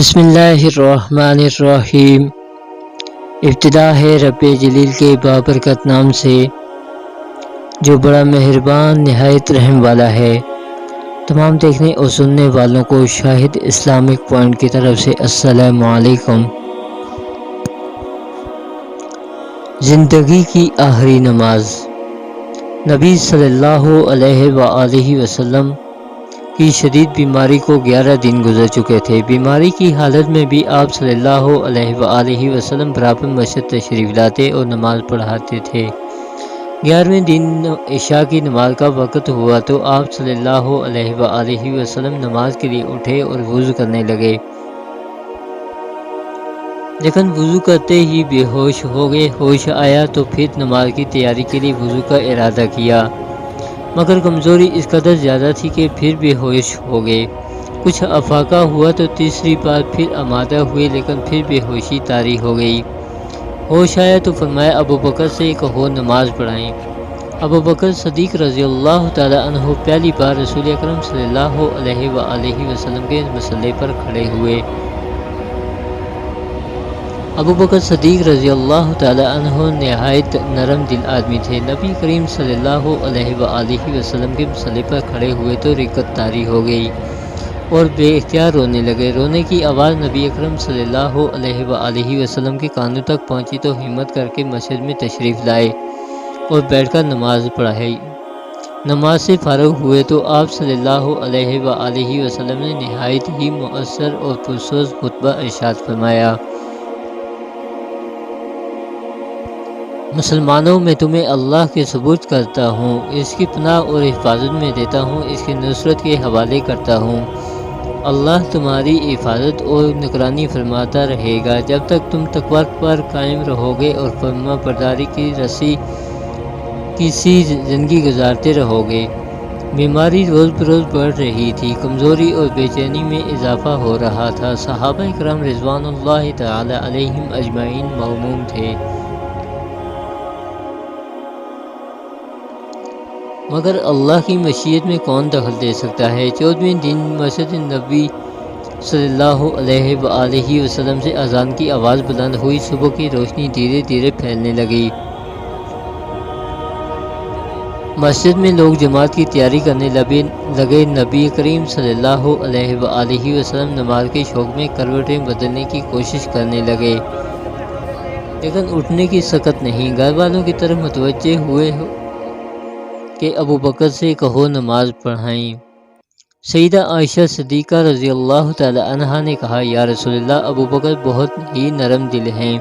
بسم اللہ الرحمن الرحیم۔ ابتدا ہے رب جلیل کے بابرکت نام سے جو بڑا مہربان نہایت رحم والا ہے۔ تمام دیکھنے اور سننے والوں کو شاہد اسلامک پوائنٹ کی طرف سے السلام علیکم۔ زندگی کی آخری نماز۔ نبی صلی اللہ علیہ وآلہ وسلم کی شدید بیماری کو 11 دن گزر چکے تھے۔ بیماری کی حالت میں بھی آپ صلی اللہ علیہ وآلہ وسلم برابر مسجد تشریف لاتے اور نماز پڑھاتے تھے۔ 11ویں دن عشاء کی نماز کا وقت ہوا تو آپ صلی اللہ علیہ وآلہ وسلم نماز کے لیے اٹھے اور وضو کرنے لگے، لیکن وضو کرتے ہی بے ہوش ہو گئے۔ ہوش آیا تو پھر نماز کی تیاری کے لیے وضو کا ارادہ کیا، مگر کمزوری اس قدر زیادہ تھی کہ پھر بے ہوش ہو گئے۔ کچھ افاقہ ہوا تو تیسری بار پھر آمادہ ہوئے، لیکن پھر بے ہوشی طاری ہو گئی۔ ہوش آیا تو فرمایا ابوبکر سے کہو نماز پڑھائیں۔ ابوبکر صدیق رضی اللہ تعالی عنہ پہلی بار رسول اکرم صلی اللہ علیہ وآلہ وسلم کے مصلی پر کھڑے ہوئے۔ ابوبکر صدیق رضی اللہ تعالی عنہ نہایت نرم دل آدمی تھے۔ نبی کریم صلی اللہ علیہ وآلہ وسلم کے مصلی پر کھڑے ہوئے تو رکعت طاری ہو گئی اور بے اختیار رونے لگے۔ رونے کی آواز نبی اکرم صلی اللہ علیہ وآلہ وسلم کے کانوں تک پہنچی تو ہمت کر کے مسجد میں تشریف لائے اور بیٹھ کر نماز پڑھائی۔ نماز سے فارغ ہوئے تو آپ صلی اللہ علیہ وآلہ وسلم نے نہایت ہی مؤثر اور پرسوز خطبہ ارشاد فرمایا: مسلمانوں، میں تمہیں اللہ کے سپرد کرتا ہوں، اس کی پناہ اور حفاظت میں دیتا ہوں، اس کی نصرت کے حوالے کرتا ہوں۔ اللہ تمہاری حفاظت اور نگرانی فرماتا رہے گا جب تک تم تقوی پر قائم رہو گے اور فرما برداری کی سی زندگی گزارتے رہو گے۔ بیماری روز بروز بڑھ رہی تھی، کمزوری اور بے چینی میں اضافہ ہو رہا تھا۔ صحابہ کرام رضوان اللہ تعالی علیہم اجمعین مغموم تھے، مگر اللہ کی مشیت میں کون دخل دے سکتا ہے؟ 14ویں دن مسجد نبی صلی اللہ علیہ وآلہ وسلم سے اذان کی آواز بلند ہوئی، صبح کی روشنی دھیرے دھیرے پھیلنے لگی۔ مسجد میں لوگ جماعت کی تیاری کرنے لگے۔ نبی کریم صلی اللہ علیہ وآلہ وسلم نماز کے شوق میں کروٹیں بدلنے کی کوشش کرنے لگے، لیکن اٹھنے کی سکت نہیں۔ گھر والوں کی طرف متوجہ ہوئے کہ ابوبکر سے کہو نماز پڑھائیں۔ سیدہ عائشہ صدیقہ رضی اللہ تعالی عنہا نے کہا: یا رسول اللہ، ابوبکر بہت ہی نرم دل ہیں،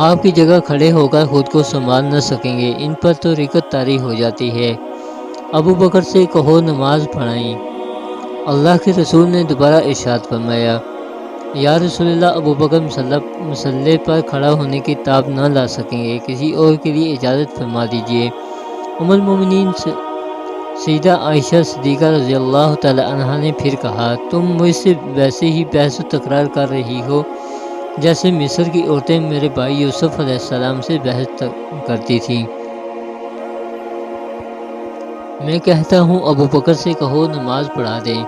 آپ کی جگہ کھڑے ہو کر خود کو سنبھال نہ سکیں گے، ان پر تو رکعت طاری ہو جاتی ہے، ابوبکر سے کہو نماز پڑھائیں۔ اللہ کے رسول نے دوبارہ ارشاد فرمایا: یا رسول اللہ، ابوبکر مصلی پر کھڑا ہونے کی تاب نہ لا سکیں گے، کسی اور کے لیے اجازت فرما دیجیے۔ ام المومنین سیدہ عائشہ صدیقہ رضی اللہ تعالی عنہا نے پھر کہا: تم مجھ سے ویسے ہی بحث و تکرار کر رہی ہو جیسے مصر کی عورتیں میرے بھائی یوسف علیہ السلام سے بحث کرتی تھیں۔ میں کہتا ہوں ابوبکر سے کہو نماز پڑھا دیں،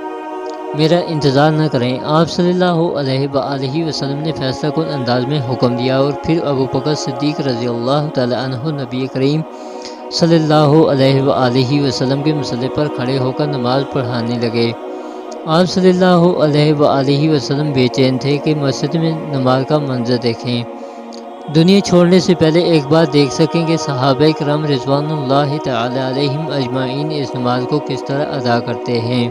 میرا انتظار نہ کریں۔ آپ صلی اللہ علیہ وآلہ وسلم نے فیصلہ کن انداز میں حکم دیا اور پھر ابوبکر صدیق رضی اللہ تعالی عنہ نبی کریم صلی اللہ علیہ وآلہ وسلم کے مصلی پر کھڑے ہو کر نماز پڑھانے لگے۔ آپ صلی اللہ علیہ وآلہ وسلم بے چین تھے کہ مسجد میں نماز کا منظر دیکھیں، دنیا چھوڑنے سے پہلے ایک بار دیکھ سکیں کہ صحابہ کرام رضوان اللہ تعالی علیہم اجمعین اس نماز کو کس طرح ادا کرتے ہیں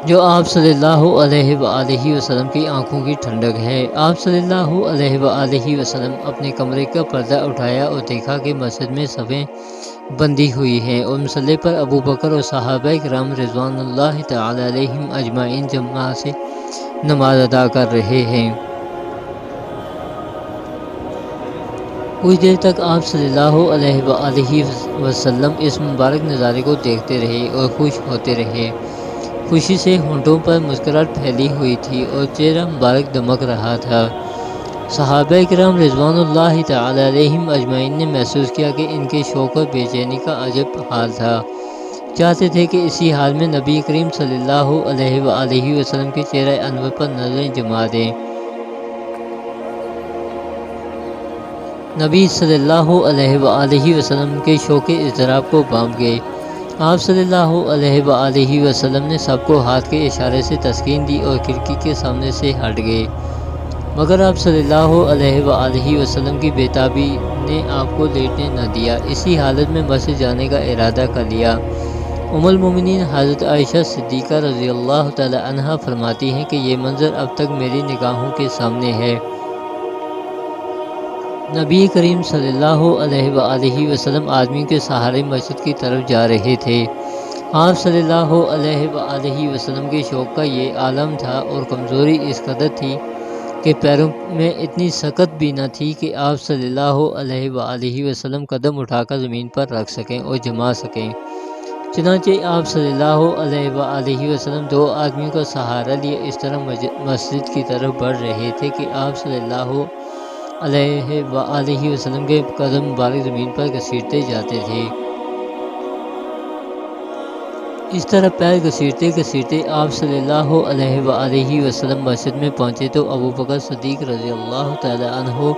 جو آپ صلی اللہ علیہ وآلہ وسلم کی آنکھوں کی ٹھنڈک ہے۔ آپ صلی اللہ علیہ وآلہ وسلم اپنے کمرے کا پردہ اٹھایا اور دیکھا کہ مسجد میں صفیں بندھی ہوئی ہیں اور مصلی پر ابوبکر اور صحابہ کرام رضوان اللہ تعالی علیہم اجمعین جماعت سے نماز ادا کر رہے ہیں۔ کچھ دیر تک آپ صلی اللہ علیہ وآلہ وسلم اس مبارک نظارے کو دیکھتے رہے اور خوش ہوتے رہے۔ خوشی سے ہونٹوں پر مسکراہٹ پھیلی ہوئی تھی اور چہرہ مبارک دمک رہا تھا۔ صحابہ کرام رضوان اللہ تعالی علیہم اجمعین نے محسوس کیا کہ ان کے شوق اور بے چینی کا عجب حال تھا۔ چاہتے تھے کہ اسی حال میں نبی کریم صلی اللہ علیہ وآلہ وسلم کے چہرہ انور پر نظریں جما دیں۔ نبی صلی اللہ علیہ وآلہ وسلم کے شوق اضطراب کو بانپ گئے۔ آپ صلی اللہ علیہ وآلہ وسلم نے سب کو ہاتھ کے اشارے سے تسکین دی اور کھڑکی کے سامنے سے ہٹ گئے، مگر آپ صلی اللہ علیہ وآلہ وسلم کی بےتابی نے آپ کو لیٹنے نہ دیا۔ اسی حالت میں مسجد جانے کا ارادہ کر لیا۔ ام المومنین حضرت عائشہ صدیقہ رضی اللہ تعالی عنہا فرماتی ہیں کہ یہ منظر اب تک میری نگاہوں کے سامنے ہے۔ نبی کریم صلی اللہ علیہ وآلہ وسلم آدمی کے سہارے مسجد کی طرف جا رہے تھے۔ آپ صلی اللہ علیہ وآلہ وسلم کے شوق کا یہ عالم تھا اور کمزوری اس قدر تھی کہ پیروں میں اتنی سکت بھی نہ تھی کہ آپ صلی اللہ علیہ وآلہ وسلم قدم اٹھا کر زمین پر رکھ سکیں اور جما سکیں۔ چنانچہ آپ صلی اللہ علیہ وآلہ وسلم دو آدمیوں کا سہارا لیے اس طرح مسجد کی طرف بڑھ رہے تھے کہ آپ صلی اللہ علیہ وآلہ وسلم کے قدم مبارک زمین پر گھسیٹتے جاتے تھے۔ اس طرح پیر گھسیٹتے گھسیٹتے آپ صلی اللہ علیہ وآلہ وسلم مسجد میں پہنچے تو ابوبکر صدیق رضی اللہ تعالی عنہ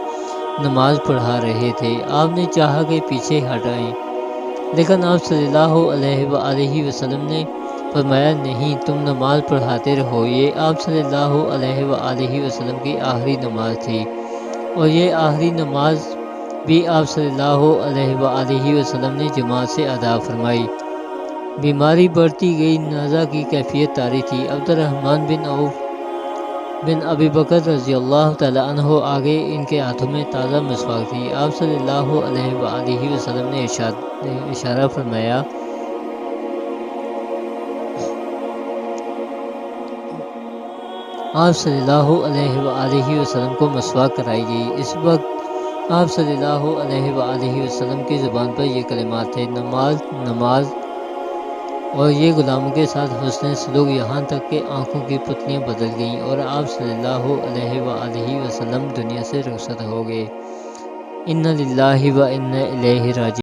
نماز پڑھا رہے تھے۔ آپ نے چاہا کہ پیچھے ہٹ آئیں، لیکن آپ صلی اللہ علیہ وآلہ وسلم نے فرمایا نہیں، تم نماز پڑھاتے رہو۔ یہ آپ صلی اللہ علیہ وآلہ وسلم کی آخری نماز تھی، اور یہ آخری نماز بھی آپ صلی اللہ علیہ وآلہ وسلم نے جماعت سے ادا فرمائی۔ بیماری بڑھتی گئی، نزا کی کیفیت طاری تھی۔ عبد الرحمن بن عوف بن ابی بکر رضی اللہ تعالی عنہ آگے، ان کے ہاتھوں میں تازہ مسواک تھی۔ آپ صلی اللہ علیہ وآلہ وسلم نے اشارہ فرمایا، آپ صلی اللہ علیہ وآلہ وسلم کو مسواک کرائی گئی۔ اس وقت آپ صلی اللہ علیہ وآلہ وسلم کی زبان پر یہ کلمات تھے، نماز نماز، اور یہ غلاموں کے ساتھ حسن سلوک، یہاں تک کہ آنکھوں کی پتلیاں بدل گئیں اور آپ صلی اللہ علیہ وآلہ وسلم دنیا سے رخصت ہو گئے۔ اِنَّ لِلَّهِ وَإِنَّا إِلَيْهِ راجعون۔